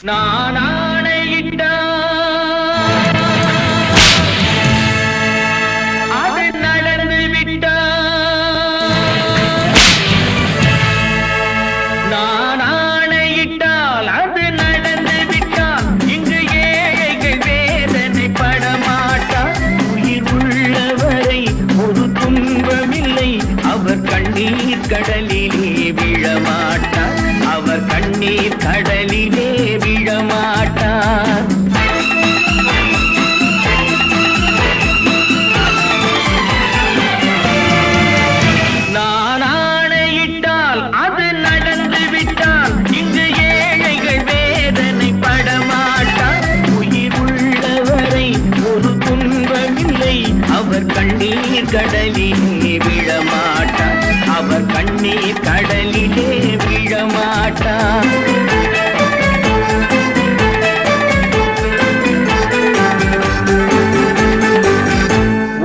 நான் ஆணையிட்டால் அது நடந்து விட்டால், நான் ஆணையிட்டால் அது நடந்து விட்டால், இங்கு ஏழைகள் வேதனை படமாட்டார். உயிர் உள்ளவரை ஒரு துன்பமில்லை, அவர் கண்ணீர் கடலிலே விழமாட்டார், அவர் கண்ணீர் கடலிலே விழமாட்டார். நான் ஆணையிட்டால் அது நடந்து விட்டால், இங்கு ஏழைகள் வேதனை படமாட்டார். உயிர் உள்ளவரை ஒரு துன்பமில்லை, அவர் கண்ணீர் கடலிலே விழமாட்டார், அவர் கண்ணீர் கடலிலே விழமாட்டார்.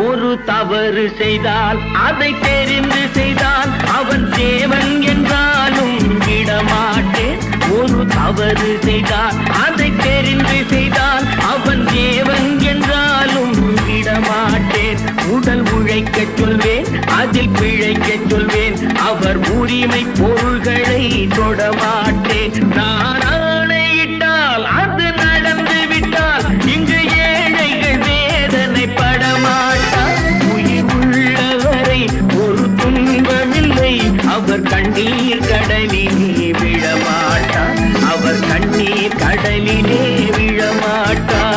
ஒரு தவறு செய்தால் அதை தெரிந்து செய்தால் அவன் தேவன் என்றாலும் விடமாட்டேன். ஒரு தவறு செய்தால் அதை தெரிந்து செய்தால் அவன் தேவன் என்றாலும் விடமாட்டேன். உடல் உழைக்கச் சொல்வேன், அதில் பிழைக்கச் சொல்வேன், அவர் உரிமை பொருள்களை தொடமாட்டேன். நான் ஆணையிட்டால் அது நடந்து விட்டால், இங்கு ஏழைகள் வேதனை படமாட்டார். உயிர் உள்ளவரை ஒரு துன்பமில்லை, அவர் கண்ணீர் கடலிலே விழமாட்டார், அவர் கண்ணீர் கடலிலே விழமாட்டார்.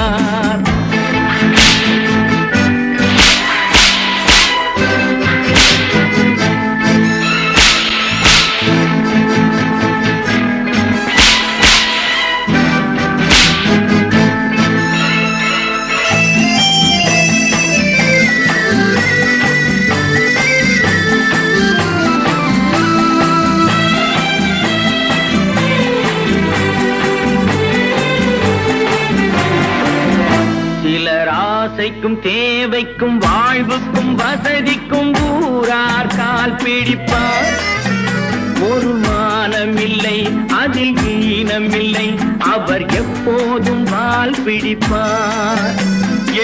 ஆசைக்கும் தேவைக்கும் வாழ்வுக்கும் வசதிக்கும் ஊரார் கால் பிடிப்பார். ஒரு மானமில்லை, அதில் ஈனமில்லை, அவர் எப்போதும் வால் பிடிப்பார்.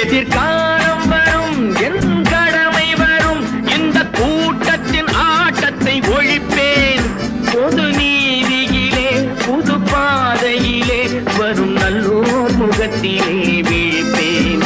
எதிர்காலம் வரும், என் கடமை வரும், இந்த கூட்டத்தின் ஆட்டத்தை ஒழிப்பேன். பொது நீதியிலே புது பாதையிலே வரும் நல்லோர் முகத்திலே விழிப்பேன்,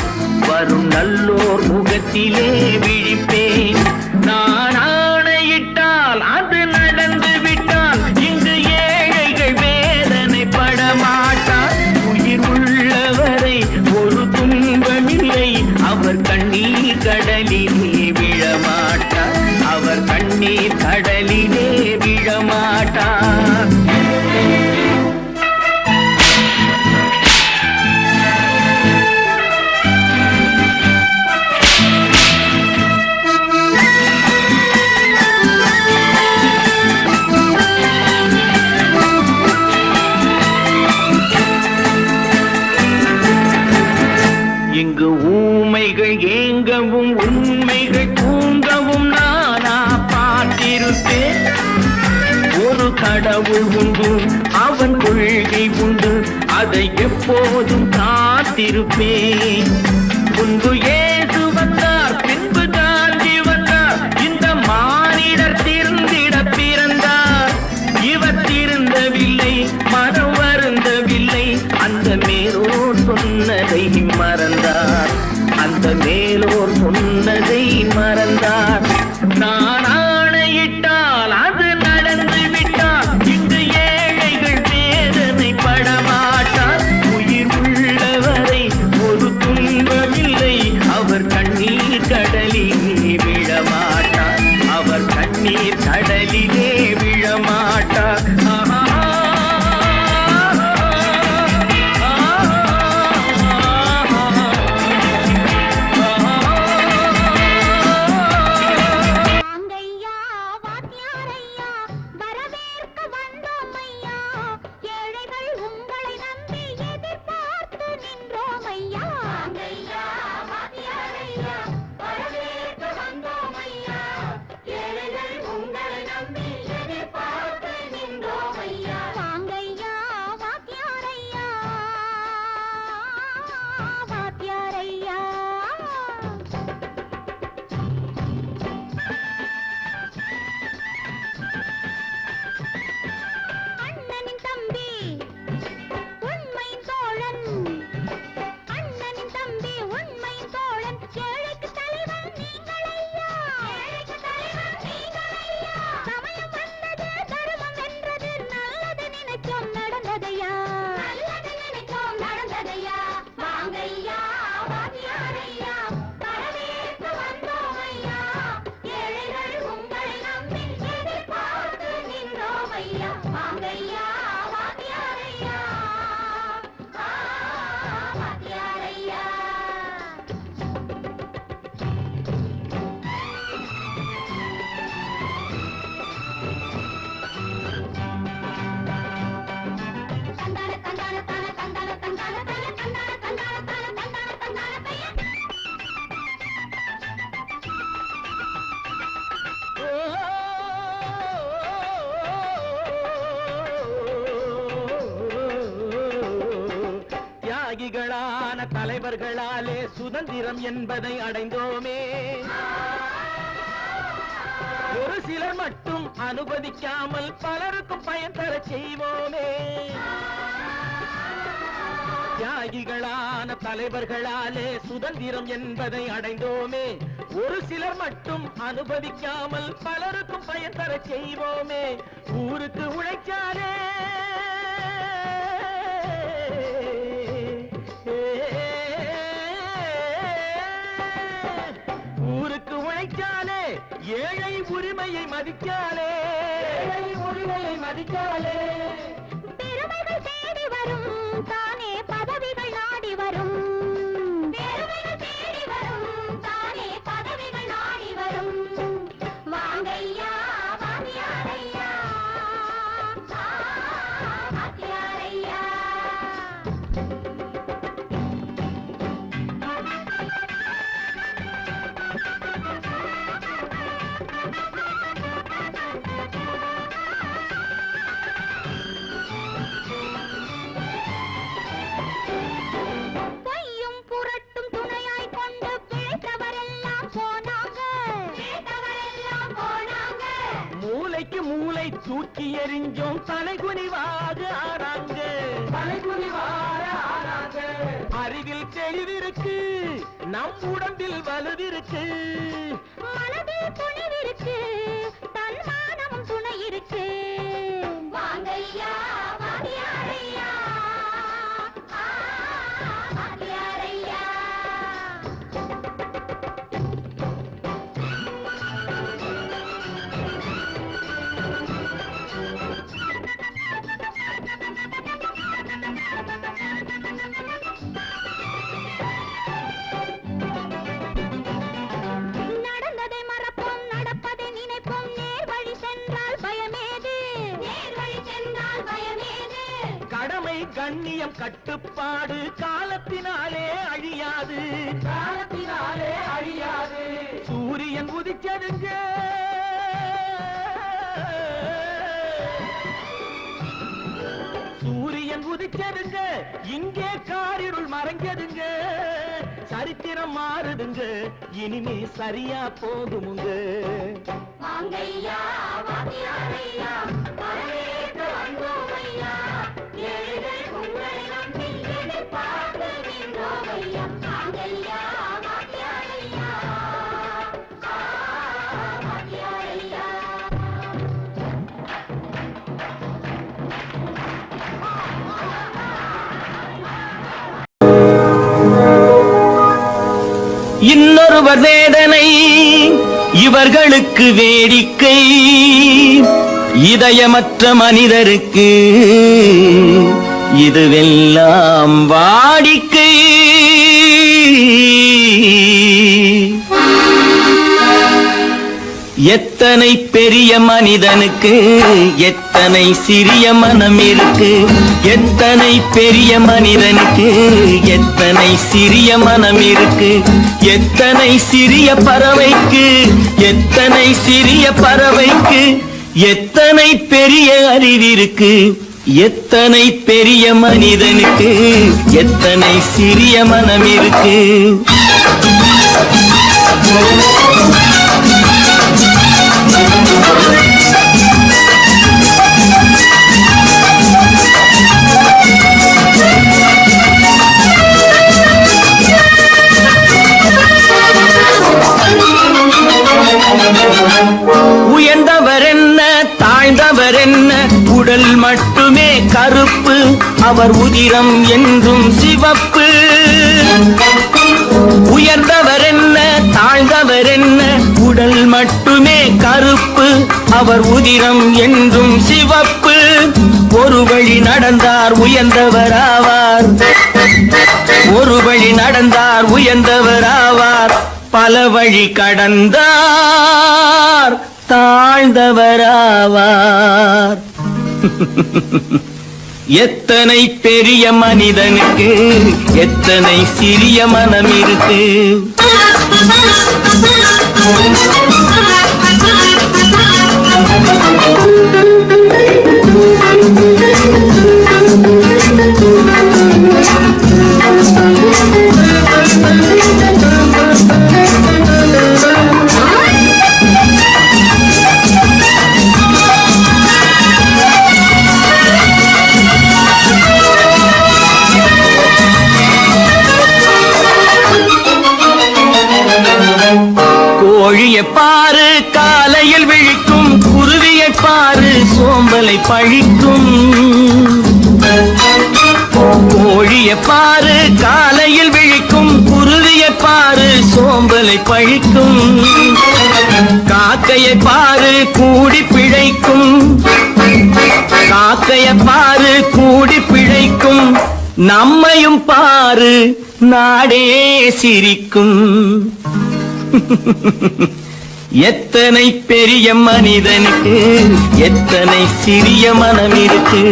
வரும் நல்லோர் முகத்திலே விழிப்பேன். நான் ஆணையிட்டால் அது நடந்து விட்டால், இங்கு ஏழைகள் வேதனை படமாட்டார். உயிர் உள்ளவரை ஒரு துன்பமில்லை, அவர் கண்ணீர் கடலிலே விழமாட்டார், அவர் கண்ணீர் கடலிலே விழமாட்டார். இங்கு ஊமைகள் ஏங்கவும் உண்மைகள் தூங்கவும் நானா பார்த்திருப்பேன். ஒரு கடவுள் உண்டு, அவன் கொள்கை உண்டு, அதை எப்போதும் காத்திருப்பேன். முன்பு இயேசு வந்தார், பின்பு காந்தி வந்தார், இந்த மானிடர் திருந்திட பிறந்தார். இவர் திருந்தவில்லை, மனம் வருந்தவில்லை, அந்த மேலோர் சொன்னதை மறந்தார், அந்த மேலோர் சொன்னதை மறந்தார். நான் ஆணையிட்டால் அது நடந்து விட்டால், இங்கு ஏழைகள் வேதனை படமாட்டார். உயிர் உள்ளவரை ஒரு துன்பமில்லை, அவர் கண்ணீர் கடலிலே விழமாட்டார், அவர் கண்ணீர் தியாகிகளான தலைவர்களாலே சுதந்திரம் என்பதை அடைந்தோமே. ஒரு சிலர் மட்டும் அனுமதிக்காமல் பலருக்கும் பயன் தர செய்வோமே. தியாகிகளான தலைவர்களாலே சுதந்திரம் என்பதை அடைந்தோமே. ஒரு சிலர் மட்டும் அனுமதிக்காமல் பலருக்கும் பயன் தர செய்வோமே. ஊருக்கு உழைச்சாலே ஊருக்கு உழைச்சாலே ஏழை உரிமையை மதிக்காலே பெருமைகள் தேடி வரும் தானே பதவிகள் நாடி வரும். பெருமைகள் தேடி வரும் தானே பதவிகள் நாடி வரும். வாங்கையா வாங்கியாரையா வாங்கியாரையா. மூளைக்கு மூளை தூக்கி எறிஞ்சோம் தலைகுனிவாக ஆறாங்க. அறிவில் தெளிவிருக்கு, நம் உடம்பில் வலுவிருக்கு, மனதில் துணிவிருக்கு, தன்மானமும் துணை இருக்கு. வாங்கையா வாங்கியாரையா வாங்கியாரையா. நடந்ததை மறப்போம், நடப்பதை நினைப்போம். நேர் வழி சென்றால் பயமேது, நேர் வழி சென்றால் பயமேது. கடமை கண்ணியம் கட்டுப்பாடு காலத்தினாலே அழியாது, சூரியன் உதிச்சதுங்க, சூரியன் உதிச்சதுங்க, இங்கே காரிருள் மறைஞ்சதுங்க. சரித்திரம் மாறுதுங்க, இனிமே சரியா போகுமுங்க. வாங்கையா வாங்கியாரையா வரவேற்க வந்தோமையா. ஏழைகள் உங்களை நம்பி எதிர்பார்த்து நின்றோமையா. வாங்கையா வாங்கியாரையா வாங்கியாரையா. இன்னொருவர் வேதனை இவர்களுக்கு வேடிக்கை, இதயமற்ற மனிதருக்கு இதுவெல்லாம் வாடிக்கை. எத்தனை பெரிய மனிதனுக்கு எத்தனை சிறிய மனம் இருக்கு, எத்தனை பெரிய மனிதனுக்கு எத்தனை சிறிய மனம் இருக்கு. எத்தனை சிறிய பறவைக்கு எத்தனை சிறிய பறவைக்கு எத்தனை பெரிய அறிவிருக்கு. எத்தனை பெரிய மனிதனுக்கு எத்தனை சிறிய மனம் இருக்கு. உயர்ந்தவர் என்ன தாழ்ந்தவர் என்ன, உடல் மட்டுமே கருப்பு, அவர் உதிரம் என்றும் சிவப்பு. உயர்ந்தவர் என்ன தாழ்ந்தவர் என்ன, உடல் மட்டுமே கருப்பு, அவர் உதிரம் என்றும் சிவப்பு. ஒரு வழி நடந்தார் உயர்ந்தவராவார். ஒரு வழி நடந்தார் உயர்ந்தவராவார். பல வழி கடந்தார் தாழ்ந்தவராவார். எத்தனை பெரிய மனிதனுக்கு எத்தனை சிறிய மனம் இருக்கு. கோழியை பாரு காலையில் விழிக்கும், குருவியை பாரு சோம்பலை பழிக்கும். கோழியை பாரு காலையில் விழிக்கும், குருவியை பாரு சோம்பலை பழிக்கும். காக்கையை பாரு கூடி பிழைக்கும், காக்கையை பாரு கூடி பிழைக்கும். நம்மையும் பாரு நாடே சிரிக்கும். எத்தனை பெரிய மனிதனுக்கு எத்தனை சிறிய மனம் இருக்கு.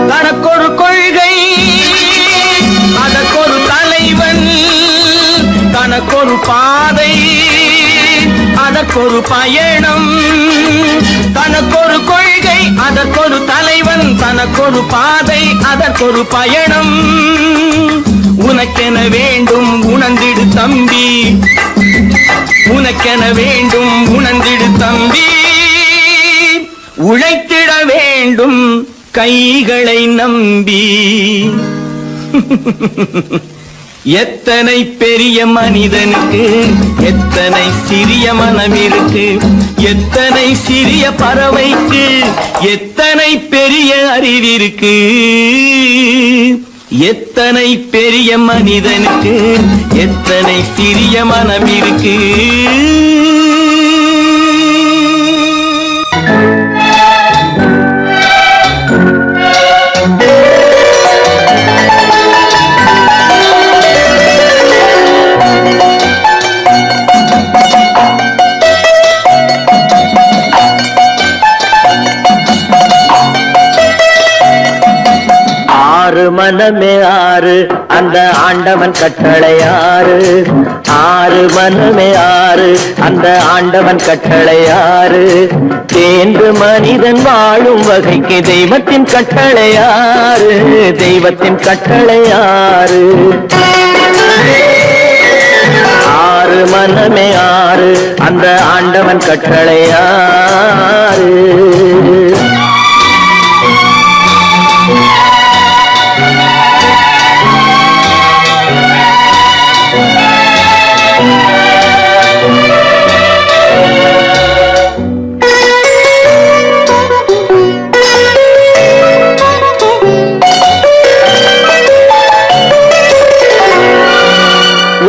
தனக்கொரு கொள்கை அதற்கொரு தலைவன், தனக்கொரு பாதை அதற்கொரு பயணம். தனக்கொரு கொள்கை அதற்கொரு தலைவன், தனக்கொரு பாதை அதற்கொரு பயணம். உனக்கென வேண்டும் உணர்ந்திடு தம்பி, உனக்கென வேண்டும் உணர்ந்திடு தம்பி. உழைத்திட வேண்டும் கைகளை நம்பி. எத்தனை பெரிய மனிதனுக்கு எத்தனை சிறிய மனம் இருக்கு. எத்தனை சிறிய பறவைக்கு எத்தனை பெரிய அறிவிருக்கு. எத்தனை பெரிய மனிதனுக்கு எத்தனை சிறிய மனம் இருக்கு. ஆறு மனமே ஆறு அந்த ஆண்டவன் கட்டளை ஆறு. ஆறு மனமே ஆறு அந்த ஆண்டவன் கட்டளை ஆறு. தேர்ந்து மனிதன் வாழும் வகைக்கு தெய்வத்தின் கட்டளை ஆறு. தெய்வத்தின் கட்டளை ஆறு. ஆறு மனமே ஆறு அந்த ஆண்டவன் கட்டளை ஆறு.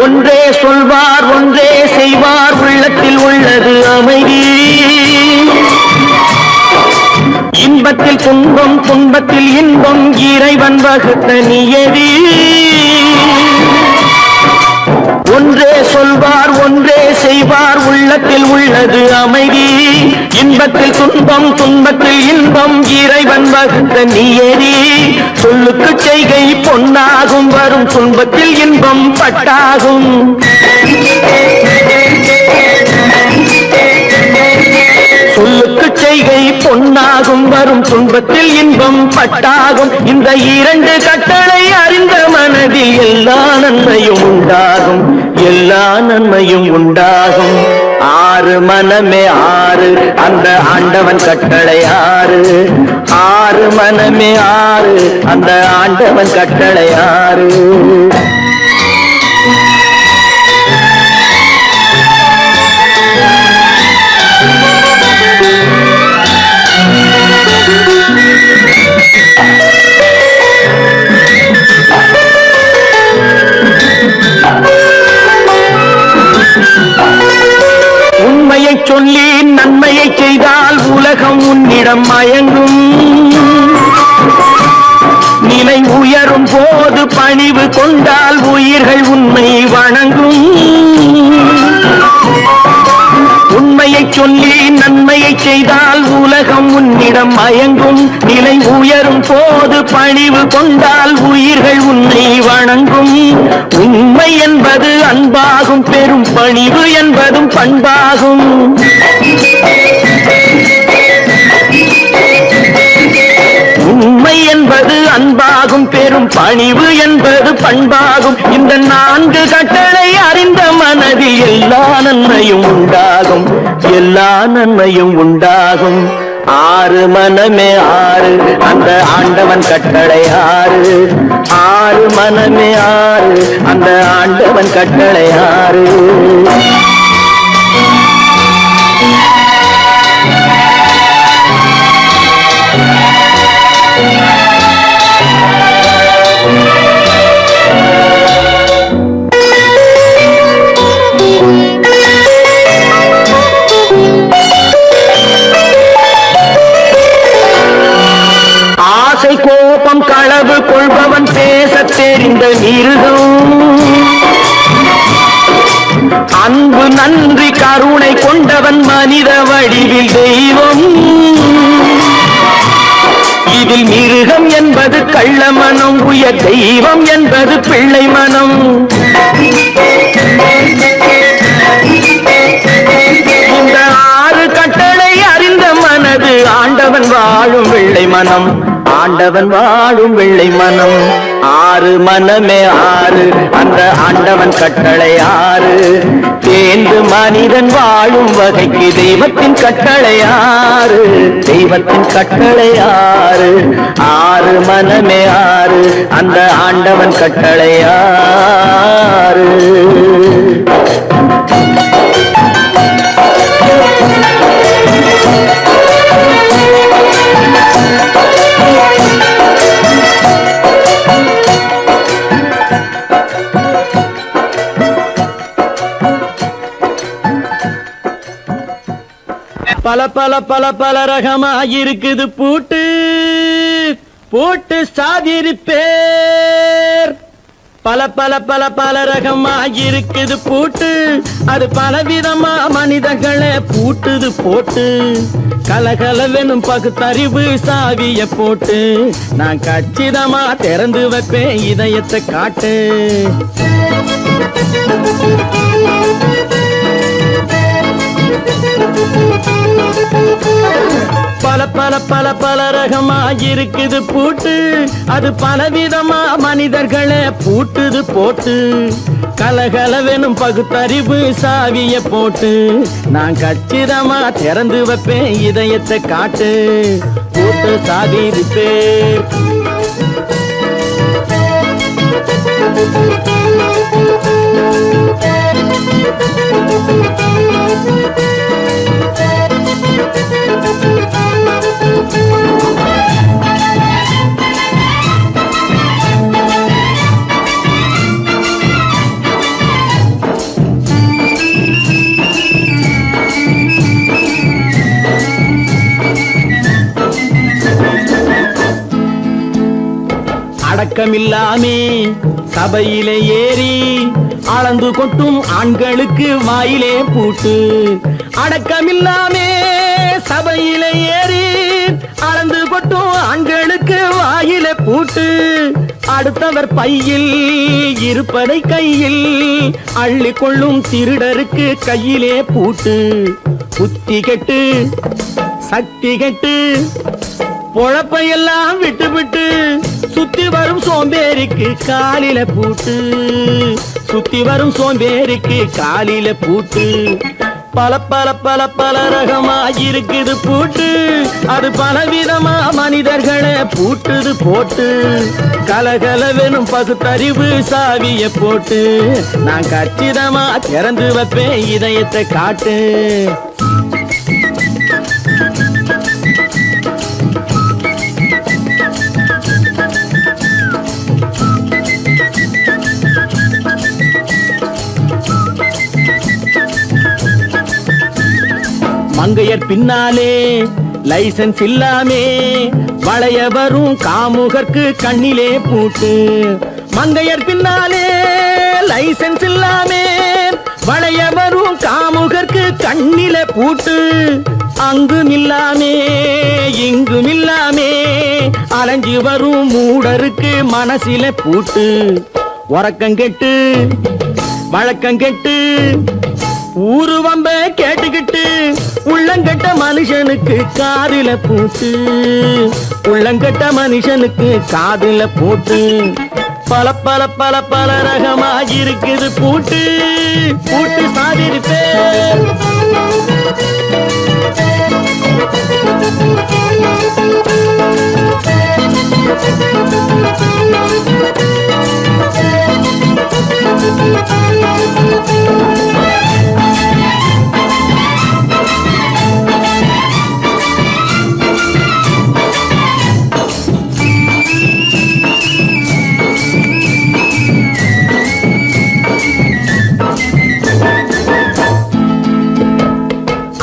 ஒன்றே சொல்வார் ஒன்றே செய்வார், உள்ளத்தில் உள்ளது அமைதி. இன்பத்தில் துன்பம் துன்பத்தில் இன்பம், இறைவன் வகுத்த நியதி. ஒன்றே சொல்வார் ஒன்றே செய்வார், உள்ளத்தில் உள்ளது அமைதி. இன்பத்தில் துன்பம் துன்பத்தில் இன்பம், இறைவன் வகுத்த நியதி. சொல்லுக்கு செய்கை பொன்னாகும், வரும் துன்பத்தில் இன்பம் பட்டாகும். சொல்லுக்கு செய்கை பொன்னாகும், வரும் துன்பத்தில் இன்பம் பட்டாகும். இந்த இரண்டு கட்டளை அறிந்த மனதில் எல்லா நன்மையும் உண்டாகும். எல்லா நன்மையும் உண்டாகும். ஆறு மனமே ஆறு அந்த ஆண்டவன் கட்டளை ஆறு. ஆறு மனமே ஆறு அந்த ஆண்டவன் கட்டளை ஆறு. சொல்லி நன்மையை செய்தால் உலகம் உன்னிடம் மயங்கும். நிலை உயரும் போது பணிவு கொண்டால் உயிர்கள் உன்னை வணங்கும். உண்மையை சொல்லி நன்மையை செய்தால் உலகம் உன்னிடம் மயங்கும். நிலை உயரும் போது பணிவு கொண்டால் உயிர்கள் உன்னை வணங்கும். உண்மை என்பது அன்பாகும், பெரும் பணிவு என்பதும் பண்பாகும். உண்மை என்பது அன்பாகும், பெரும் பணிவு என்பது பண்பாகும். இந்த 4 கட்டளை அறிந்த மனதில் எல்லா நன்மையும் உண்டாகும், எல்லா நன்மையும் உண்டாகும். 6 மனமே 6 அந்த ஆண்டவன் கட்டளை 6. 6 மனமே 6 அந்த ஆண்டவன் கட்டளை 6. ஆசை கோபம் களவு கொள்பவன் பேசத் தெரிந்த மிருகம். அன்பு நன்றி கருணை கொண்டவன் மனித வடிவில் தெய்வம். இதில் மிருகம் என்பது கள்ள மனம், உயர் தெய்வம் என்பது பிள்ளை மனம். இந்த 6 கட்டளை அறிந்த மனது ஆண்டவன் வாழும் வெள்ளை மனம், ஆண்டவன் வாழும் வெள்ளை மனம். 6 மனமே 6 அந்த ஆண்டவன் கட்டளை 6. தேர்ந்து மனிதன் வாழும் வகைக்கு தெய்வத்தின் கட்டளை 6, தெய்வத்தின் கட்டளை 6. 6 மனமே 6 அந்த ஆண்டவன் கட்டளை 6. பல பல பல பல ரகமா இருக்குது பூட்டு பூட்டு சாதிரி பேர். பல பல பல பல ரகமா இருக்குது பூட்டு, அது பலவிதமா மனிதர்களை பூட்டுது போட்டு. கலகலவெனும் பகுத்தறிவு சாவிய போட்டு நான் கச்சிதமா திறந்து வைப்பேன் இதயத்தை காட்டு. பல பல பல பல ரகமா இருக்குது பூட்டு, அது பலவிதமா மனிதர்களை பூட்டுது போட்டு. கலகலவெனும் பகுத்தறிவு சாவிய போட்டு நான் கச்சிதமா திறந்து வைப்பேன் இதயத்தை காட்டு. பூட்டு சாதிரி பேர். அடக்கமில்லாமே சபையிலே ஏறி அளந்து கொட்டும் ஆண்களுக்கு வாயிலே பூட்டு. அடக்கமில்லாமே சபையிலே ஏறி அளந்து கொட்டும் ஆண்களுக்கு வாயிலே பூட்டு. அடுத்தவர் பையில் இருப்பதை கையில் அள்ளி கொள்ளும் திருடருக்கு கையிலே பூட்டு. புத்தி கெட்டு சக்தி கெட்டு பொழப்பையெல்லாம் விட்டு விட்டு சுத்தி வரும் சோம்பேறிக்கு காலில பூட்டு. சுத்தி வரும் சோம்பேறிக்கு காலில பூட்டு. பல பல பல பல ரகமா இருக்குது பூட்டு, அது பலவிதமா மனிதர்களை பூட்டுது போட்டு. கலகலவெனும் பகுத்தறிவு சாவிய போட்டு நான் கச்சிதமா திறந்து வைப்பேன் இதயத்தை காட்டு. மங்கையர் பின்னாலே லைசன்ஸ் இல்லாமே வளைய வரும் காமுகர்க்கு கண்ணிலே பூட்டு. மங்கையர் பின்னாலே லைசன்ஸ் இல்லாமே வளைய வரும் காமுகர்க்கு கண்ணிலே பூட்டு. அங்கும் இல்லாமே இங்கும் இல்லாமே அலைஞ்சு வரும் மூடருக்கு மனசில பூட்டு. உறக்கங்கெட்டு வழக்கங்கெட்டு ஊரு வம்ப கேட்டுக்கிட்டு உள்ளங்கட்ட மனுஷனுக்கு காதில பூட்டு. உள்ளங்கட்ட மனுஷனுக்கு காதில பூட்டு. பல பல பல பல ரகமாயிருக்குது பூட்டு. பூட்டு சாதிருப்பே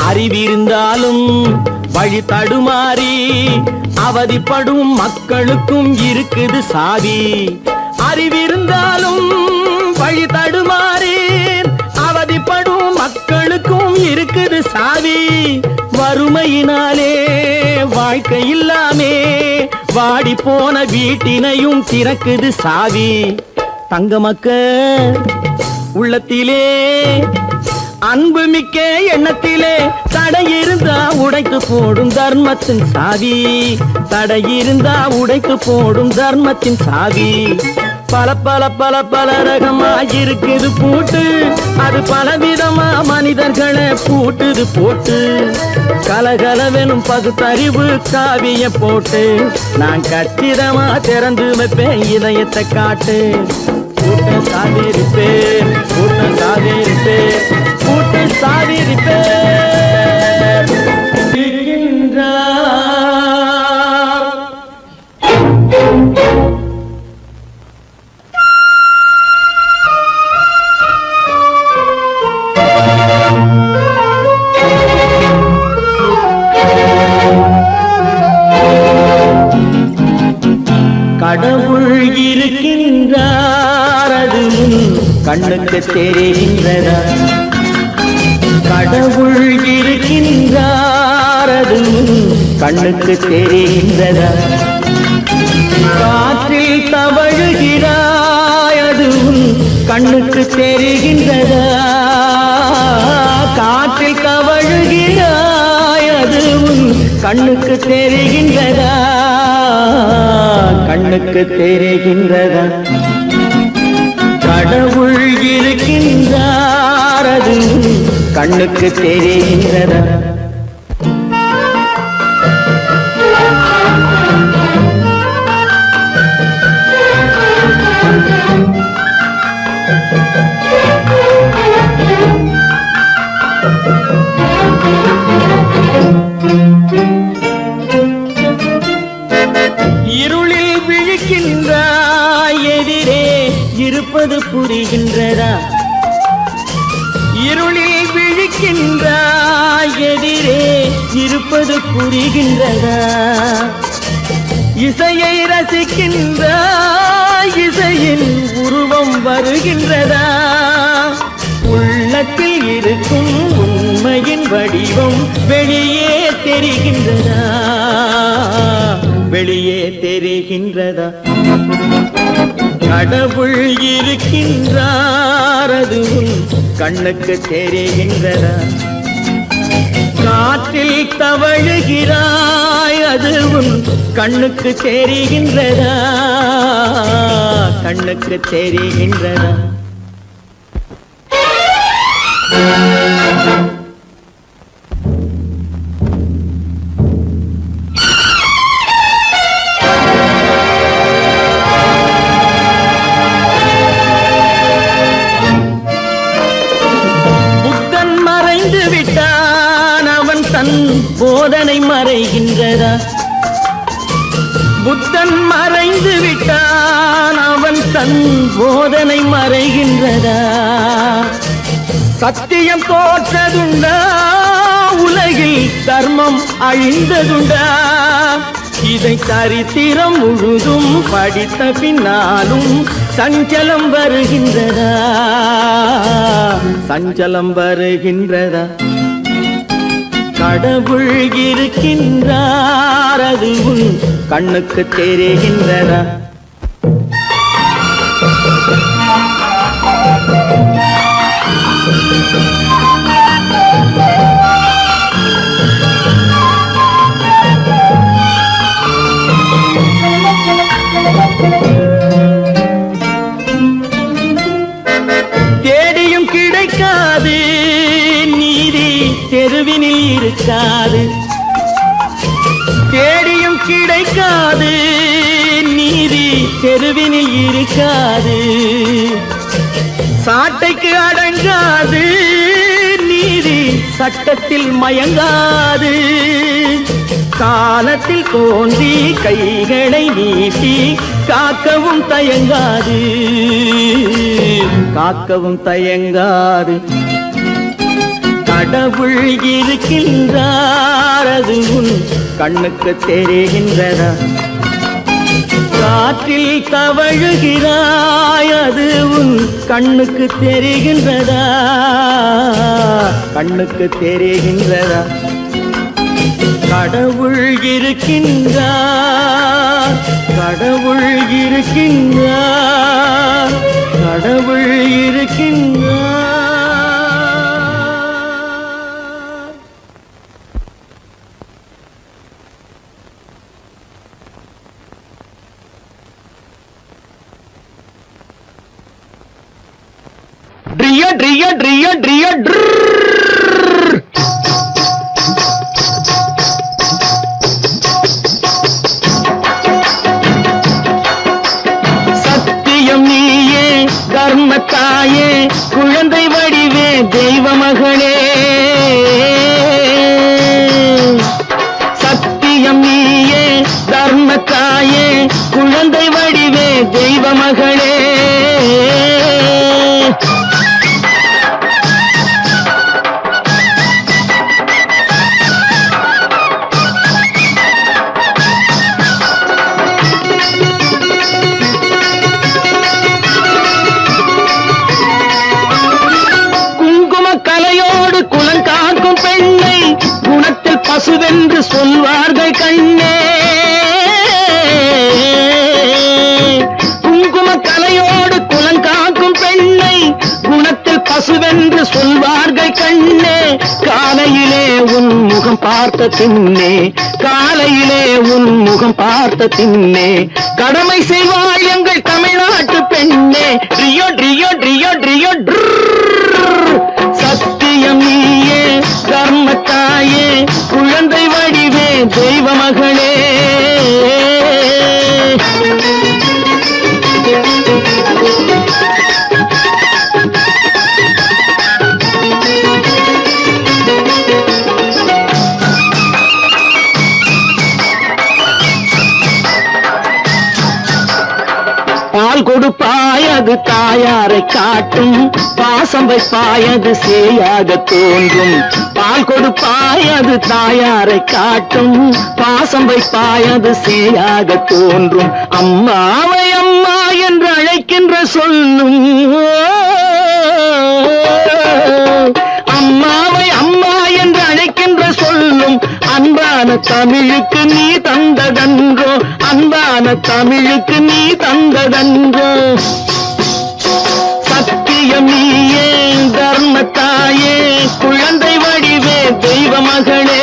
அறிவிருந்தாலும் வழி தடுமாறி அவதிப்படும் மக்களுக்கும் இருக்குது சாவி. அறிவிருந்தாலும் வழி தடுமாறி அவதிப்படும் மக்களுக்கும் இருக்குது சாவி. வறுமையினாலே வாழ்க்கை இல்லாமே வாடி போன வீட்டினையும் திறக்குது சாவி. தங்க மக்க உள்ளத்திலே அன்பு மிக்க எண்ணத்திலே தடையிருந்தா உடைத்து போடும் தர்மத்தின் சாவி. தடையிருந்தா உடைத்து போடும் தர்மத்தின் சாவி. பல பல பல பல ரகமாயிருக்குது பூட்டு. அது பலவிதமா மனிதர்களை பூட்டுது போட்டு. கலகலவெனும் பகுத்தறிவு காவிய போட்டு நான் கச்சிதமா திறந்து வைப்பேன் இதயத்தை காட்டு. கூட்டம் சாதிருப்பேன் கூட்டம் சாதிருப்பேன் கூட்டம் சாதிருப்பேன் கடவுள் இருக்கின்றார் அது கண்ணுக்கு தெரிகின்றதா? கடவுள் இருக்கின்றார் அது கண்ணுக்கு தெரிகின்றதா? காற்றில் தவழுகிறாய் அது கண்ணுக்கு தெரிகின்றதா? காற்றில் தவழுகிறாய் அது கண்ணுக்கு தெரிகின்றதா? கண்ணுக்கு தெரிகின்றதா? கடவுள் இருக்கின்றார் அது கண்ணுக்கு தெரிகின்றதா? இருளில் விழிக்கின்றாய் எதிரே இருப்பது புரிகின்றதா? இருளில் விழிக்கின்றாய் எதிரே இருப்பது புரிகின்றதா? இசையை ரசிக்கின்றாய் இசையின் உருவம் வருகின்றதா? உள்ளத்தில் இருக்கும் உண்மையின் வடிவம் வெளியே தெரிகின்றதா? வெளியே தெரிகின்றதா? கடவுள் இருக்கின்றார் அது கண்ணுக்கு தெரிகின்றதா? காற்றில் தவழுகிறாய் அது கண்ணுக்கு தெரிகின்றதா? கண்ணுக்கு தெரிகின்றதா? புத்தன் மறைந்து விட்டான் அவன் தன் போதனை மறைகின்றதா? புத்தன் மறைந்து விட்டான் அவன் தன் போதனை மறைகின்றதா? சத்தியம் தோற்றதுண்டா உலகில் தர்மம் அழிந்ததுண்டா? இதை சரித்திரம் முழுதும் படித்த பின்னாலும் சஞ்சலம் வருகின்றதா? சஞ்சலம் வருகின்றதா? கடவுள் இருக்கின்றார், அது உன் கண்ணுக்கு தெரிகின்றதா? தேடியும் கிடைக்காது நீதி தெருவினில் இருக்காது. தேடியும் கிடைக்காது நீதி தெருவினில் இருக்காது. சாட்டைக்கு அடங்காது நீதி சட்டத்தில் மயங்காது. காலத்தில் தோன்றி கைகளை நீட்டி காக்கவும் தயங்காது, காக்கவும் தயங்காது. கடவுள் இருக்கின்றார், அது உன் கண்ணுக்கு தெரிகின்றதா? காற்றில் தவழுகிறாய், அது உன் கண்ணுக்கு தெரிகின்றதா? கண்ணுக்கு தெரிகின்றதா? கடவுள் இருக்கின்றார், கடவுள் இருக்கின்றார், கடவுள் இருக்கின்றார். ட்ரிய ட்ரிய ட்ரிய ட்ரிய சத்தியம் நீயே, தர்மத்தாயே, குழந்தை வடிவே, தெய்வ மகளே. சத்தியம் நீயே, தர்மத்தாயே, குழந்தை வடிவே, தெய்வ மகளே. பசுவென்று சொல்வார்கள் கண்ணே, குங்கும கலையோடு குலங்காக்கும் பெண்ணை குணத்தில் பசுவென்று சொல்வார்கள் கண்ணே. காலையிலே உன் முகம் பார்த்த பின்னே, காலையிலே உன் முகம் பார்த்த பின்னே கடமை செய்வாள் எங்கள் தமிழ்நாட்டு பெண்ணே. ட்ரியோ ட்ரியோ ட்ரியோ ட்ரியோ சத்தியம் நீயே, தர்மத்தாயே, குழந்தை வடிவே, தெய்வ மகளே. பால் கொடுப்பாய், அது தாயாரை காட்டும். பாசம் வைப்பாய், அது சேயாக தோன்றும். பால் கொடுப்பாய், அது தாயாரை காட்டும். பாசம் வைப்பாய், அது சேயாக தோன்றும். அம்மாவை அம்மா என்று அழைக்கின்ற சொல்லும், அம்மாவை அம்மா என்று அழைக்கின்ற சொல்லும் அன்பான தமிழுக்கு நீ தந்ததன்றோ, அன்பான தமிழுக்கு நீ தந்ததன்றோ. சத்தியம் நீயே, தர்மத்தாயே, குழந்தை வடிவே, தெய்வ மகளே.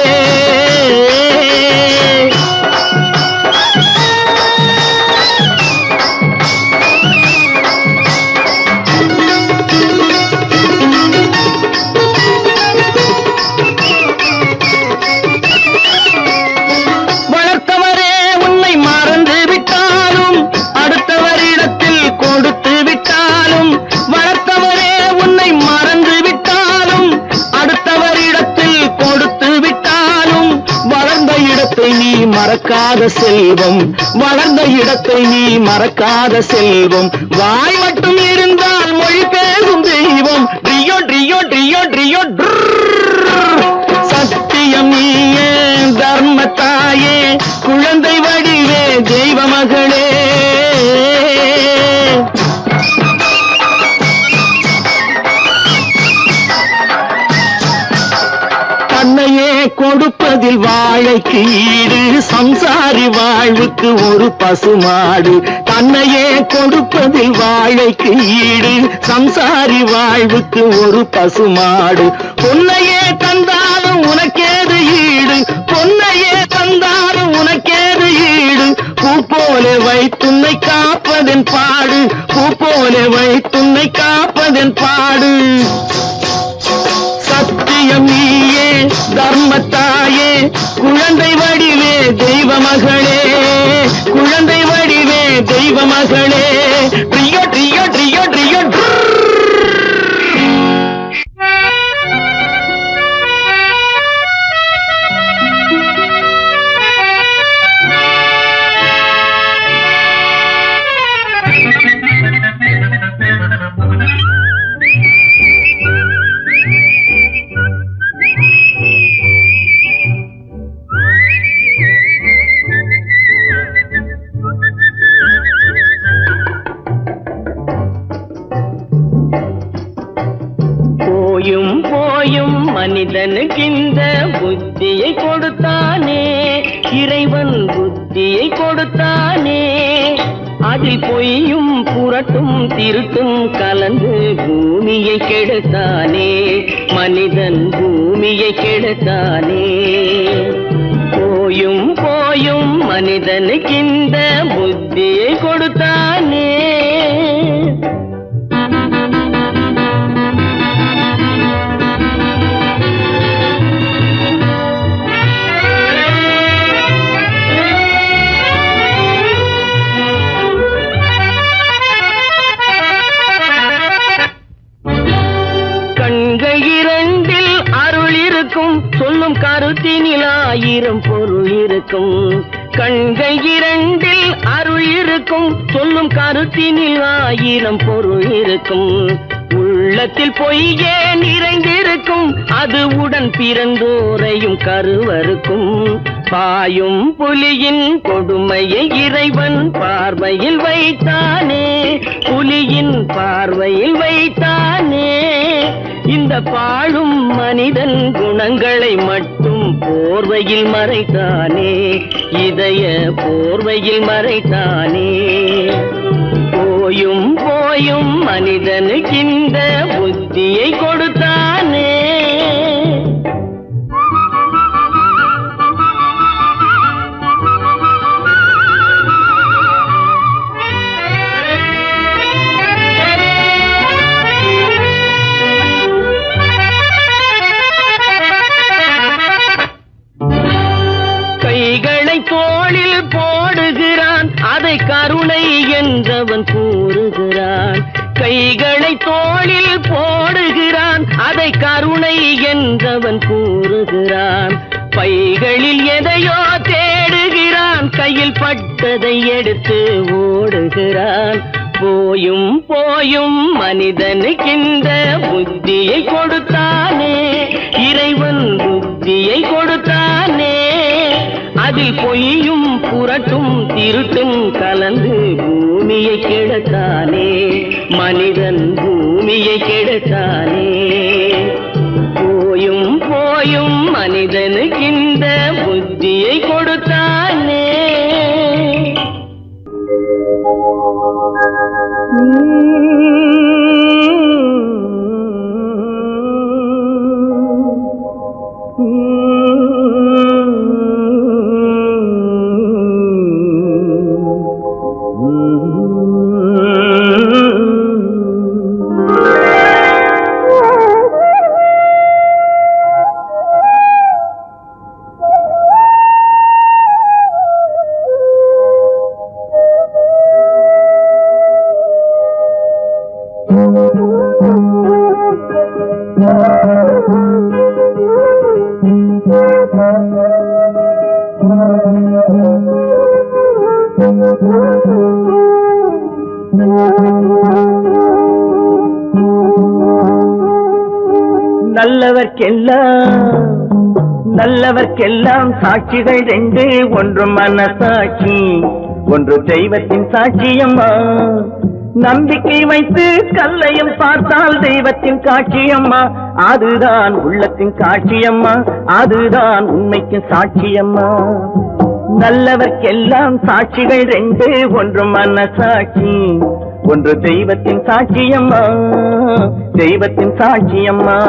மறக்காத செல்வம், வளர்ந்த இடத்தை நீ மறக்காத செல்வம். வாய் மட்டும் இருந்தால் மொழி பேசும் தெய்வம். ட்ரியோ ட்ரியோ ட்ரியோ ட்ரியோ கொடுப்பதில் வாழைக்கு ஈடு சம்சாரி வாழ்வுக்கு ஒரு பசுமாடு தன்னையே கொடுப்பதில் வாழைக்கு ஈடு சம்சாரி வாழ்வுக்கு ஒரு பசுமாடு பொன்னையே தந்தாலும் உனக்கேது ஈடு பொன்னையே தந்தாலும் உனக்கேது ஈடு பூ போல வைத்துன்னை காப்பதன் பாடு பூ போல வைத்துன்னை காப்பதன் பாடு சத்தியம் நீயே தர்மத்தாயே குழந்தை வடிவே தெய்வ மகளே குழந்தை வடிவே தெய்வ மகளே ட்ரியோ ட்ரியோ ட்ரியோ ட்ரியோ மனிதனுக்கிந்த புத்தியை கொடுத்தானே இறைவன் புத்தியை கொடுத்தானே அதில் பொய்யும் புரட்டும் திருட்டும் கலந்து பூமியை கெடுத்தானே மனிதன் பூமியை கெடுத்தானே போயும் போயும் மனிதனுக்கிந்த புத்தியை கொடுத்தானே சொல்லும் கருத்தினில் ஆயிரம் பொருள் இருக்கும் கண்கள் இரண்டில் அருள் இருக்கும் சொல்லும் கருத்தினில் ஆயிரம் பொருள் இருக்கும் உள்ளத்தில் பொய்யே நிறைந்திருக்கும் அது உடன் பிறந்தோரையும் கருவருக்கும் பாயும் புலியின் கொடுமையை இறைவன் பார்வையில் வைத்தானே புலியின் பார்வையில் வைத்தானே இந்த பாழும் மனிதன் குணங்களை மட்டும் போர்வையில் மறைத்தானே இதய போர்வையில் மறைத்தானே போயும் போயும் மனிதனுக்கு இந்த புத்தியை கொடுத்தானே தோளில் போடுகிறான் அதை கருணை என்றவன் கூறுகிறான் கைகளை தோளில் போடுகிறான் அதை கருணை என்றவன் கூறுகிறான் பைகளில் எதையோ தேடுகிறான் கையில் பட்டதை எடுத்து ஓடுகிறான் போயும் போயும் மனிதனுக்கிந்த புத்தியை கொடுத்தானே இறைவன் புத்தியை கொடுத்தானே அதில் பொய்யும் புரட்டும் திருட்டும் கலந்து பூமியை கெடுத்தானே மனிதன் பூமியை கெடுத்தானே போயும் போயும் மனிதனுக்கிந்த புத்தியை கொடுத்தானே நல்லவர்க்கெல்லாம் சாட்சிகள் ரெண்டு ஒன்று மனசாட்சி ஒன்று தெய்வத்தின் சாட்சியம்மா நம்பிக்கை வைத்து கல்லையும் பார்த்தால் தெய்வத்தின் காட்சியம்மா, அதுதான் உள்ளத்தின் காட்சியம்மா, அதுதான் உண்மைக்கு சாட்சியம்மா. நல்லவர்க்கெல்லாம் சாட்சிகள் ரெண்டு, ஒன்று மனசாட்சி, ஒன்று தெய்வத்தின் சாட்சியம்மா, தெய்வத்தின் சாட்சியம்மா.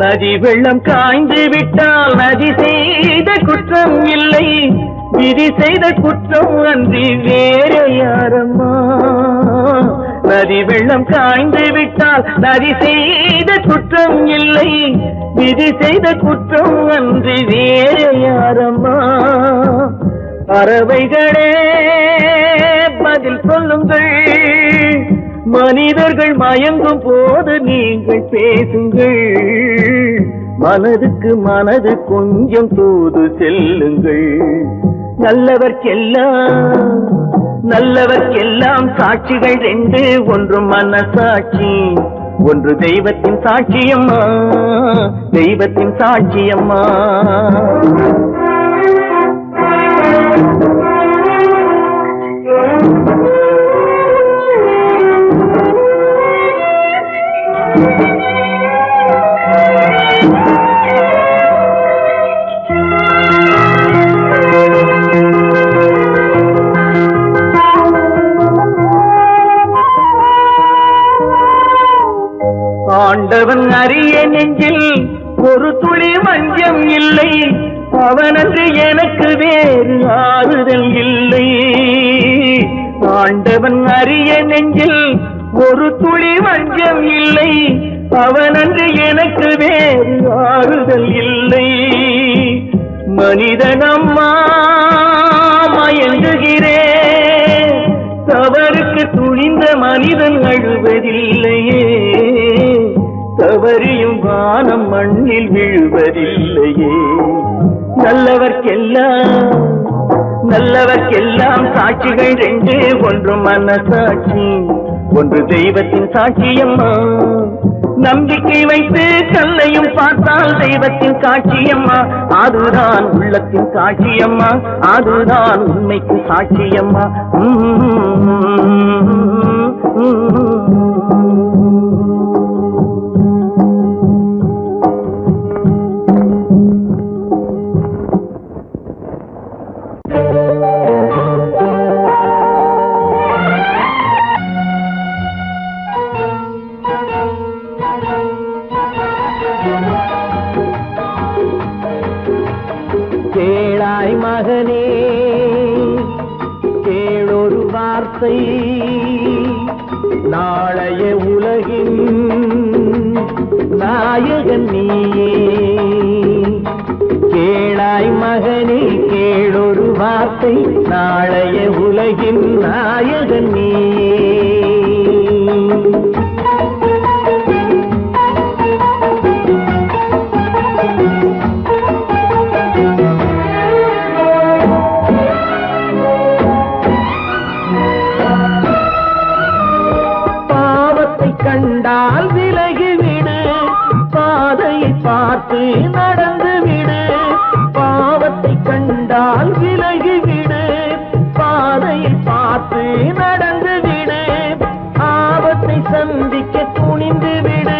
நதி வெள்ளம் காய்ந்து விட்டால் நதி செய்த குற்றம் இல்லை, விதி செய்த குற்றம் அன்றி வேற யாரம்மா. நதி வெள்ளம் காய்ந்து விட்டால் நதி செய்த குற்றம் இல்லை, விதி செய்த குற்றம் அன்றி வேற யாரம்மா. பறவைகளே பதில் சொல்லுங்கள், மனிதர்கள் மயங்கும் போது நீங்கள் பேசுங்கள், மனதுக்கு மனது கொஞ்சம் தூது செல்லுங்கள். நல்லவர்க்கெல்லாம் சாட்சிகள் ரெண்டு, ஒன்று மனசாட்சி, ஒன்று தெய்வத்தின் சாட்சியம்மா, தெய்வத்தின் சாட்சியம்மா. ஆண்டவன் அறிய நெஞ்சில் ஒரு துளி வஞ்சம் இல்லை, அவனன்று எனக்கு வேறு ஆறுதல் இல்லை. ஆண்டவன் அறிய நெஞ்சில் ஒரு துளி வஞ்சம் இல்லை, அவனன்று எனக்கு வேறு ஆறுதல் இல்லை. மனிதனம்மா மயங்குகிறேன், தவறுக்கு துணிந்த மனிதன் அழுவதில்லையே, தவறியும் வானம் மண்ணில் விழுவதில்லையே. நல்லவர்க்கெல்லாம் சாட்சிகள் ரெண்டு, ஒன்று மனசாட்சி, ஒன்று தெய்வத்தின் சாட்சியம்மா. நம்பிக்கை வைத்து கல்லையும் பார்த்தால் தெய்வத்தின் காட்சியம்மா, அதுதான் உள்ளத்தின் காட்சியம்மா, அதுதான் உண்மைக்கு சாட்சியம்மா. கேளாய் மகனே கேளொரு வார்த்தை, நாளைய உலகின் நாயகன் நீயே. கேளாய் மகனே கேளொரு வார்த்தை, நாளைய உலகின் நாயகன் நீயே. கண்டால் விலகிவிடு, பாதையை பார்த்து நடந்து விடு. பாவத்தை கண்டால் விலகிவிடு, பாதையை பார்த்து நடந்து விடு. ஆபத்தை சந்திக்க துணிந்து விடு,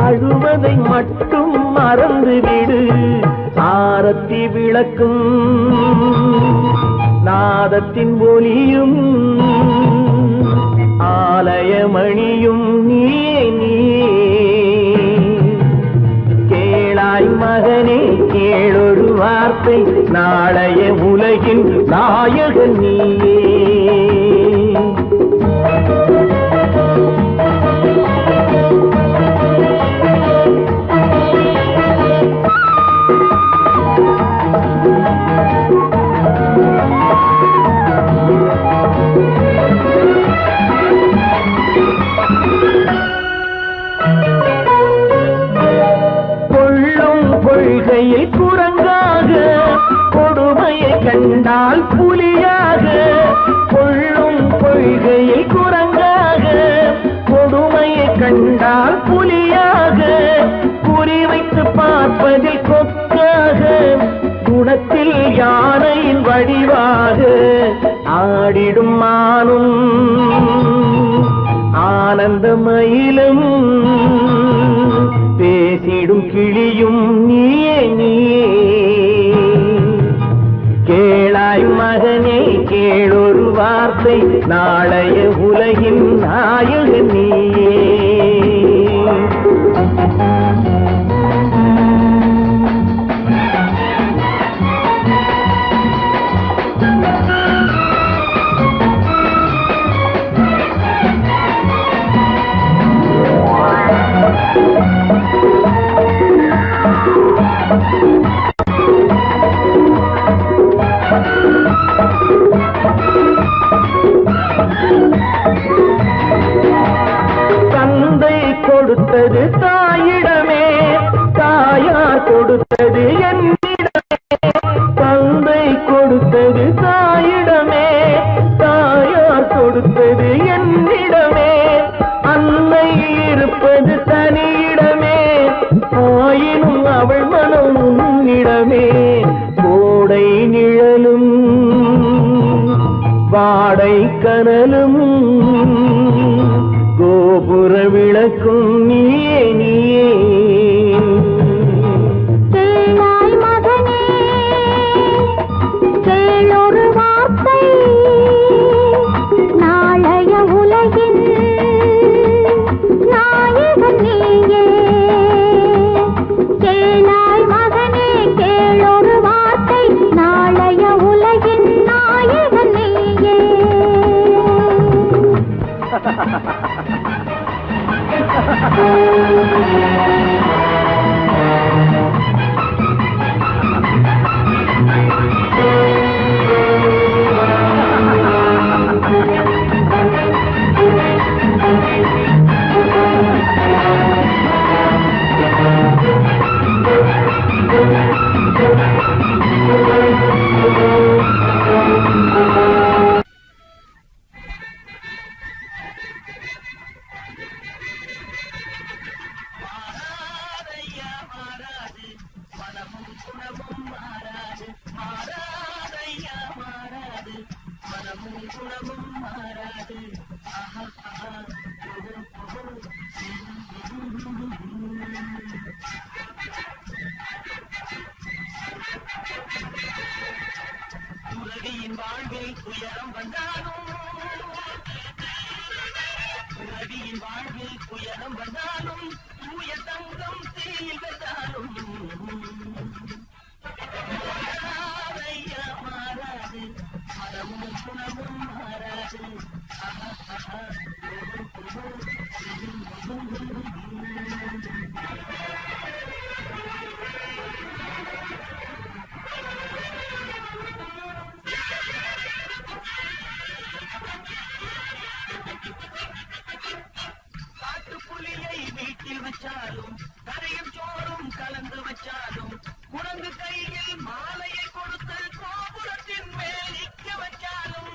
அழுவதை மட்டும் மறந்து விடு. ஆரத்தி விளக்கும் நாதத்தின் ஒலியும் ஆலயமணியும் நீயே நீயே. கேளாய் மகனே கேளொரு வார்த்தை, நாளைய உலகின் நாயகன் நீயே. கொள்கையில் குரங்காக, கொடுமையை கண்டால் புலியாக. கொள்ளும் கொள்கையில் குரங்காக, கொடுமையை கண்டால் புலியாக. குறிவைத்து பார்ப்பதில் கொக்காக, குணத்தில் யானையின் வடிவாக. ஆடிடும் மானும் ஆனந்த மயிலும், பேசிடும் கிளியும் நீயே நீயே. கேளாய் மகனே கேளொரு வார்த்தை, நாளைய உலகின் நாயகன் நீயே. தந்தை கொடுத்தது தாயிடமே, தாயார் கொடுத்தது என்னிடமே. தந்தை கொடுத்தது தாயிடமே, தாயார் கொடுத்தது என்னிடமே. அன்னை இருப்பது தனியிடமே, ஆயினும் அவள் மனம் உன்னிடமே. கோடை நிழலும் வாடை கனலும், கோபுர விளக்கும் நீயே நீயே. கேளாய் மகனே கேளொரு வார்த்தை, நாளைய உலகின் நாயகன் நீயே. கேளாய் மகனே கேளொரு வார்த்தை, நாளைய உலகின் நாயகன் நீயே. துறவியின் வாழ்வில் துயரம் வந்தாலும், துறவியின் வாழ்வில் துயரம் வந்தாலும், தூய தங்கம் தீயில் வந்தாலும் மாறாதையா மாறாது, மனமும் குணமும் மாறாது. காட்டுப்புலியை வீட்டில் வச்சாலும், கரையும் சோறும் கலந்து வச்சாலும், குரங்கு கையில் மாலையை கொடுத்து கோபுரத்தின் மேல் நிற்க வச்சாலும்.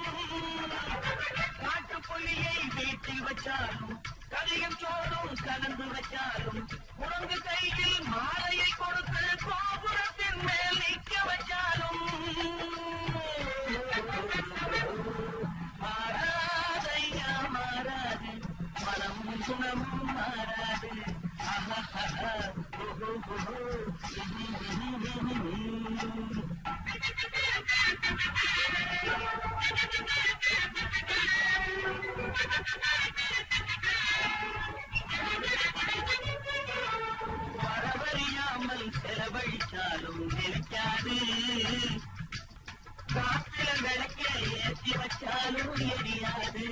காட்டுப்புலியை வீட்டில் வச்சாலும், கரையும் சோறும் கலந்து வச்சாலும், குரங்கு கையில் மாலையை கொடுத்து கோபுரத்தின் மேல் நிற்க வச்சாலும் மாறாதையா மாறாது, மனமும் குணமும் மாறாது. வரவறியாமல் செலவழிச்சாலும் நிலைக்காது, காற்றில விளக்க ஏற்றி வச்சாலும் எரியாது.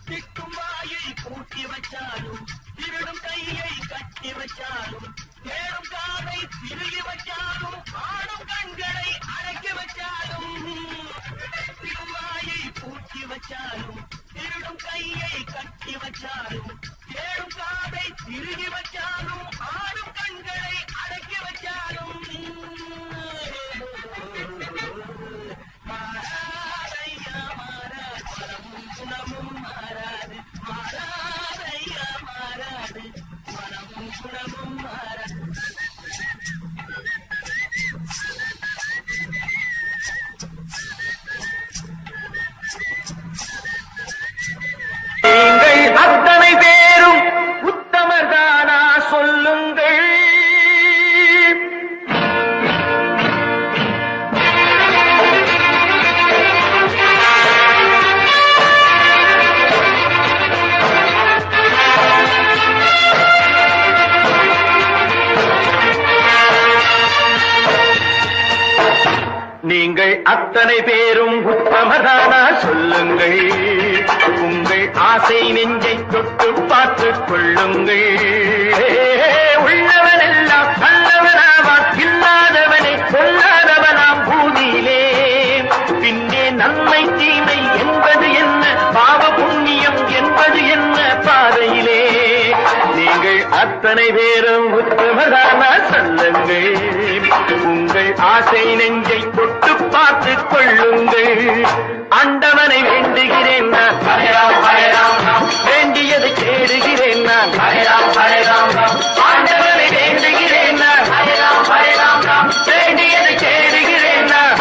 திட்டும் வாயை பூட்டி வச்சாலும், திருடும் கையை கட்டி வச்சாலும், தேடும் காதை திருகி வச்சாலும், ஆடும் கண்களை அடக்கி வச்சாலும். திட்டும் வாயை பூட்டி வச்சாலும், திருடும் கையை கட்டி வச்சாலும், தேடும் காதை திருகி வச்சாலும், ஆடும் கண்களை அடக்கி நீங்கள் அத்தனை பேரும் உத்தமதானா சொல்லுங்கள். உங்கள் ஆசை நெஞ்சை தொட்டு பார்த்துக் கொள்ளுங்கள். உள்ளவனெல்லாம் நல்லவனாவான், இல்லாதவனை கொல்லாதவனாம் பூமியிலே. பின்னே நன்மை தீமை என்பது என்ன, பாவ புண்ணியம் என்பது என்ன பாதையிலே. நீங்கள் அத்தனை பேரும் உத்தமதானா சொல்லுங்கள். உங்கள் ஆசை நெஞ்சை தொட்டு பார்த்துக் கொள்ளுங்கள். ஆண்டவனை வேண்டுகிறேன் நான், வேண்டியதை தேடுகிறேன் நான். ஆண்டவனை வேண்டுகிறேன் நான், வேண்டியதை தேடுகிறேன் நான்.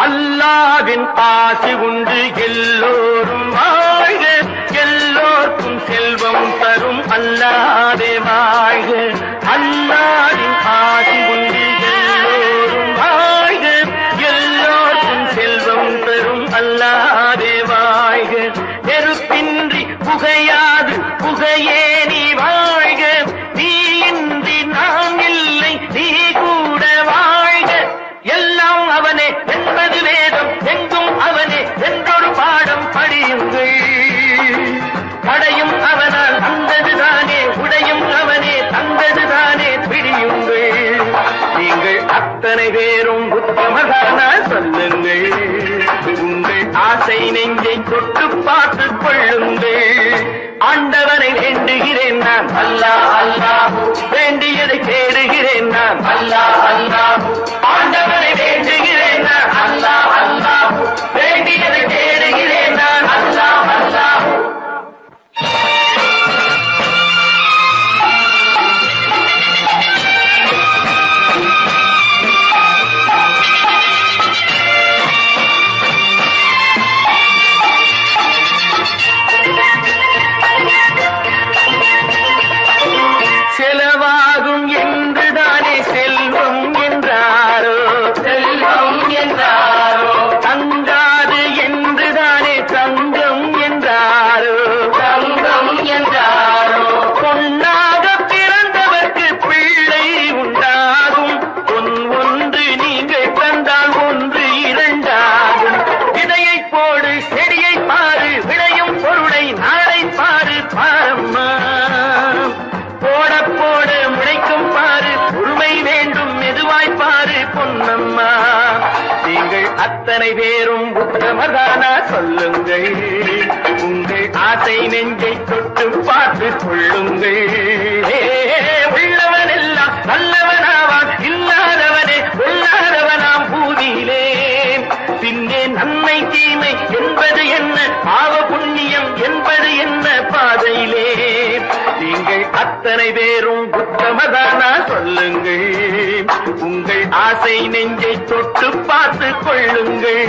அல்லாவின் ஆசி உண்டு எல்லோரும் வாழ்க, எல்லோருக்கும் செல்வம் தரும் அல்லாவே வாழ்க. அல்லாவின் ஆசி உண்டு எல்லோரும் வாழ்க, எல்லோருக்கும் செல்வம் தரும் அல்லாவே வாழ்க. நெருப்பின்றி புகையாது புகையே நீ வாழ்க, நீ இன்றி நாம் இல்லை நீ கூட வாழ்க. எல்லாம் அவனே என்பது வேதம், எங்கும் அவனே என்றொரு பாடம் படியுங்கள். படையும் அவனால் வந்ததுதானே, உடையும் அவனே தந்ததுதானே பிடியுங்கள். நீங்கள் அத்தனை பேரும் உத்தமதானா சொல்லுங்கள். உங்கள் ஆசை நெஞ்சை தொட்டு பார்த்துக் கொள்ளுங்கள். ஆண்டவனை வேண்டுகிறேன் நான், அல்லாஹ் அல்லாஹ், வேண்டியதை தேடுகிறேன் நான், அல்லாஹ் அல்லாஹ். ஆண்டவனை வேண்டுகிறேன் நான், அல்லாஹ் அல்லாஹ், வேண்டியதை தேடுகிறேன் நான், அல்லாஹ் அல்லாஹ். செலவாகும் என்றுதானே செல்வம் என்றாரோ, செல்வம் என்றாரோ. தங்காது என்றுதானே தங்கம் என்றாரோ, தங்கம் என்றாரோ. பொன்னாக பிறந்தவர்க்கு பிள்ளை உண்டாகும், பொன் ஒன்று நீங்கள் தந்தால் ஒன்று இரண்டாகும். விதையை போடு செடியை பாரு, விளையும் பொருளை நாளை பாரு பாரம்மா. போட போட முளைக்கும் பாரு, பொறுமை வேண்டும் மெதுவாய் பாரு பொன்னம்மா. நீங்கள் அத்தனை பேரும் உத்தமதானா சொல்லுங்கள். உங்கள் ஆசை நெஞ்சை தொட்டு பார்த்துக் கொள்ளுங்கள். உள்ளவனெல்லாம் நல்லவனாவான், இல்லாதவனே கொல்லாதவனாம் பூமியிலே. பின்னே நன்மை தீமை என்பது என்ன, பாவ புண்ணியம் என்பது என்ன பாதையிலே. நீங்கள் அத்தனை பேரும் உத்தமதானா சொல்லுங்கள். உங்கள் ஆசை நெஞ்சை தொட்டு பார்த்துக் கொள்ளுங்கள்.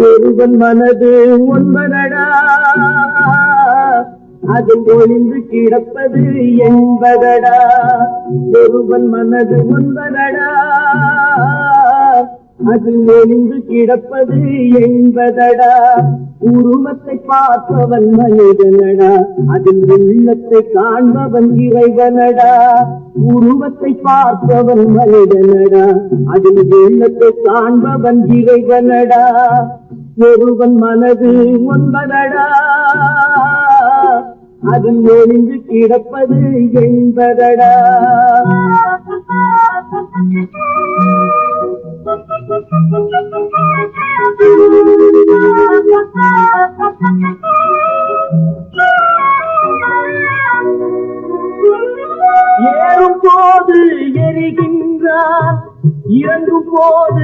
ஒருவன் மனது ஒன்பதடா, அதில் ஒளிந்து கிடப்பது என்பதடா. ஒருவன் மனது ஒன்பதடா, அதில் ஒளிந்து கிடப்பது என்பதடா. உருவத்தை பார்ப்பவன் மனிதனடா, அதில் உள்ளத்தை காண்பவன் இறைவனடா. உருவத்தை பார்ப்பவன் மனிதனடா, அதில் உள்ளத்தை காண்பவன் இறைவனடா. ஒருவன் மனது ஒன்பதடா, அதில் ஒளிந்து கிடப்பது என்பதடா.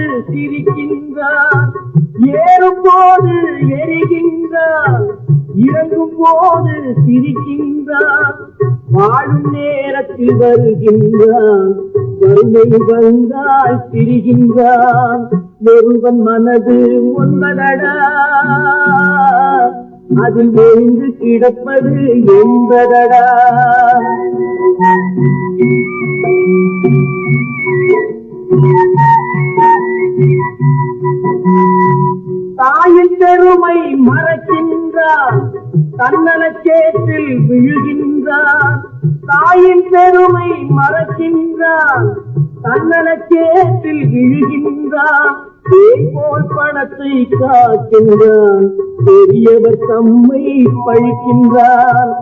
போது சிரிக்கின்றான், ஏறும் போது எரிகின்றான், இறங்கும் போது சிரிக்கின்றான், வாழும் நேரத்தில் வருகின்றான், வறுமை வந்தால் திரிகின்றான். ஒருவன் மனது ஒன்பதடா, அதில் ஒழிந்து கிடப்பது என்பதடா. தாயின் பெருமை மறக்கின்றான், தன்னலச்சேற்றில் விழுகின்றான். தாயின் பெருமை மறக்கின்றான், தன்னலச்சேற்றில் விழுகின்றான். போல் பணத்தை காக்கின்றான், பெரியவர் தம்மை பழிக்கின்றான்.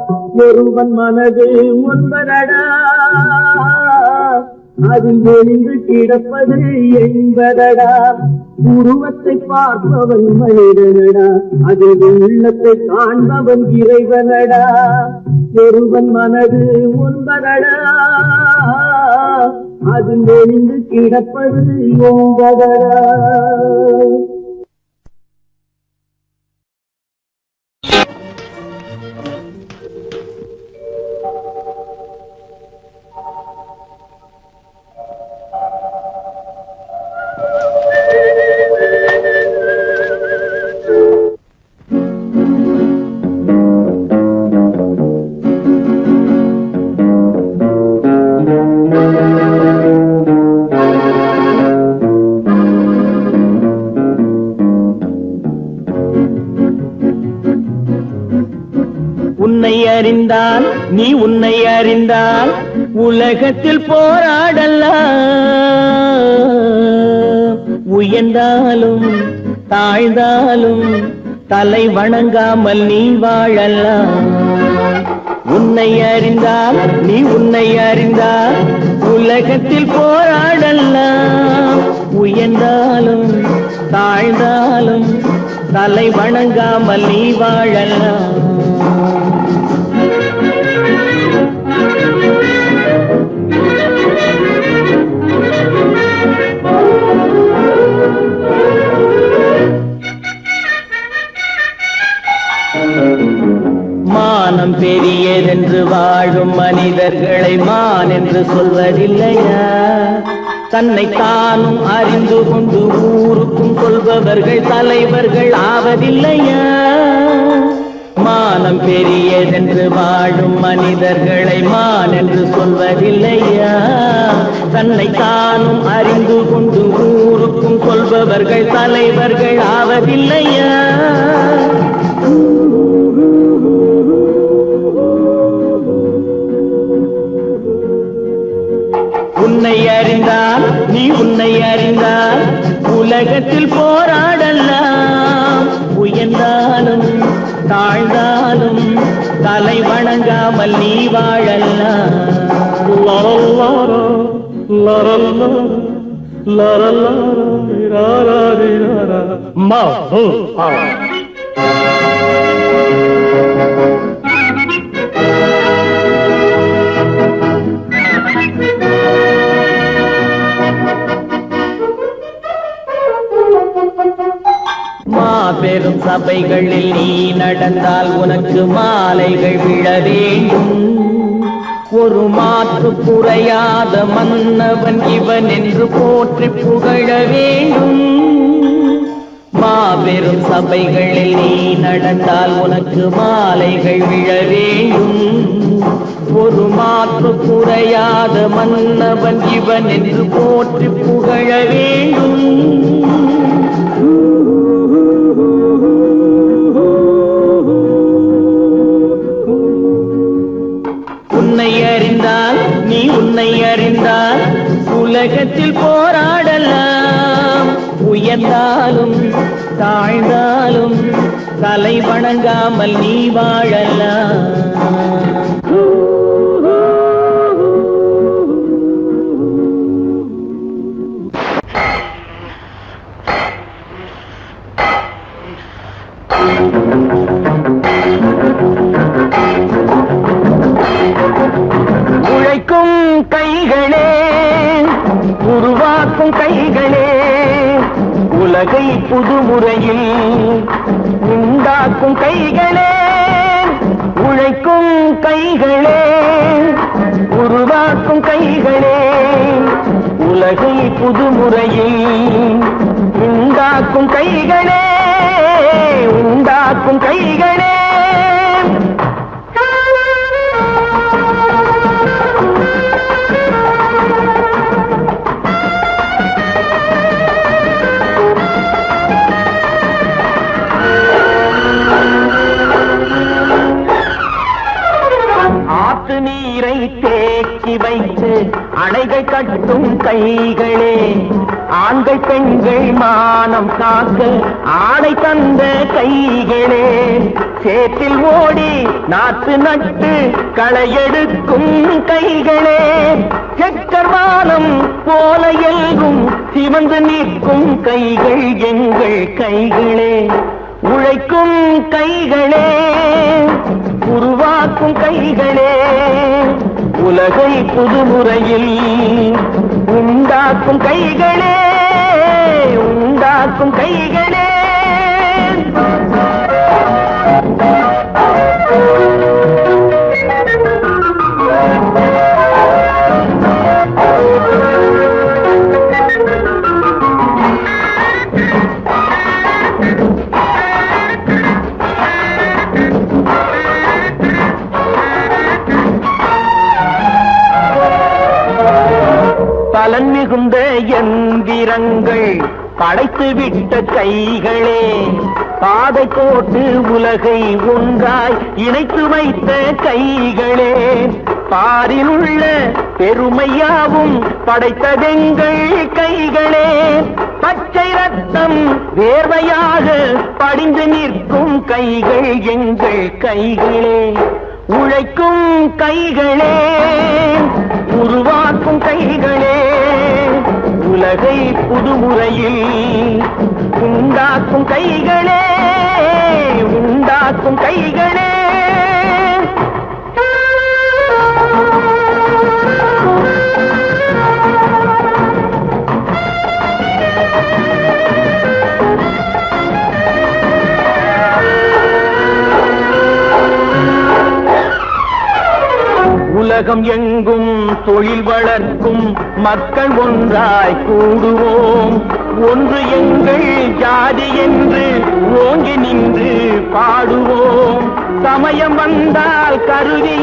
ஒருவன் மனது ஒன்பதடா, அதில் ஒளிந்து கிடப்பது என்பதடா. உருவத்தை பார்ப்பவன் மனிதனடா, அதில் உள்ளத்தை காண்பவன் இறைவனடா. ஒருவன் மனது ஒன்பதடா, அதில் ஒளிந்து கிடப்பது என்பதடா. உன்னை அறிந்தால் நீ உன்னை அறிந்தால் உலகத்தில் போராடலாம். உயர்ந்தாலும் தாழ்ந்தாலும் தலை வணங்காமல் நீ வாழலாம். உன்னை அறிந்தால் நீ உன்னை அறிந்தால் உலகத்தில் போராடலாம். உயர்ந்தாலும் தாழ்ந்தாலும் தலை வணங்காமல் நீ வாழலாம். மானம் பெரியதென்று வாழும் மனிதர்களை மான் என்று சொல்வதில்லையா? தன்னை தானும் அறிந்து கொண்டு ஊருக்கும் சொல்பவர்கள் தலைவர்கள் ஆவதில்லையா? மானம் பெரியதென்று வாழும் மனிதர்களை மான் என்று சொல்வதில்லையா? தன்னை தானும் அறிந்து கொண்டு ஊருக்கும் சொல்பவர்கள் தலைவர்கள் ஆவதில்லையா? உன்னை அறிந்தால் நீ உன்னை அறிந்தால் உலகத்தில் போராடலாம். உயர்ந்தாலும் தாழ்ந்தாலும் தலை வணங்காமல் நீ வாழலாம். மாபெரும் சபைகளில் நீ நடந்தால் உனக்கு மாலைகள் விழ வேண்டும். ஒரு மாற்று குறையாத மன்னவன் இவன் என்று போற்றி புகழ வேண்டும். மாபெரும் சபைகளில் நீ நடந்தால் உனக்கு மாலைகள் விழ வேண்டும். ஒரு மாற்று குறையாத மன்னவன் இவன் என்று போற்றி புகழ வேண்டும். உன்னை அறிந்தால் நீ உன்னை அறிந்தால் உலகத்தில் போராடலாம். உயர்ந்தாலும் தாழ்ந்தாலும் தலை வணங்காமல் நீ வாழலாம். உழைக்கும் கைகளே, உருவாக்கும் கைகளே, உலகை புதுமுறையில் உண்டாக்கும் கைகளே, உழைக்கும் கைகளே, உருவாக்கும் கைகளே, உலகை புதுமுறையில் உண்டாக்கும் கைகளே, உண்டாக்கும் கைகளே. ஆத்து நீரை தேக்கி வைத்து அணைகள் கட்டும் கைகளே, ஆண்கள் பெண்கள் மானம் காக்க ஆடை தந்த கைகளே, சேற்றில் ஓடி நாத்து நட்டு களையெடுக்கும் கைகளே, செக்கர்வானம் போல எல்கும் சிவந்து நிற்கும் கைகள் எங்கள் கைகளே. உழைக்கும் கைகளே, உருவாக்கும் கைகளே, உலகை புதுமுறையில் உண்டாக்கும் கைகளே, உண்டாக்கும் கைகளே. பலன் மிகுந்த எந்திரங்கள் படைத்து விட்ட கைகளே, பாதை போட்டு உலகை ஒன்றாய் இணைத்து வைத்த கைகளே, பாரில் உள்ள பெருமையாவும் படைத்ததெங்கள் கைகளே, பச்சை ரத்தம் வேர்வையாக படிந்து நிற்கும் கைகள் எங்கள் கைகளே. உழைக்கும் கைகளே, உருவாக்கும் கைகளே, உலகை புதுமுறையில் உண்டாக்கும் கைகளே, உண்டாக்கும் கைகளே. உலகம் எங்கும் தொழில் வளர்க்கும் மக்கள் ஒன்றாய் கூடுவோம், ஒன்று எங்கள் ஜாதி என்று ஓங்கி நின்று பாடுவோம், சமயம் வந்தால் கருதி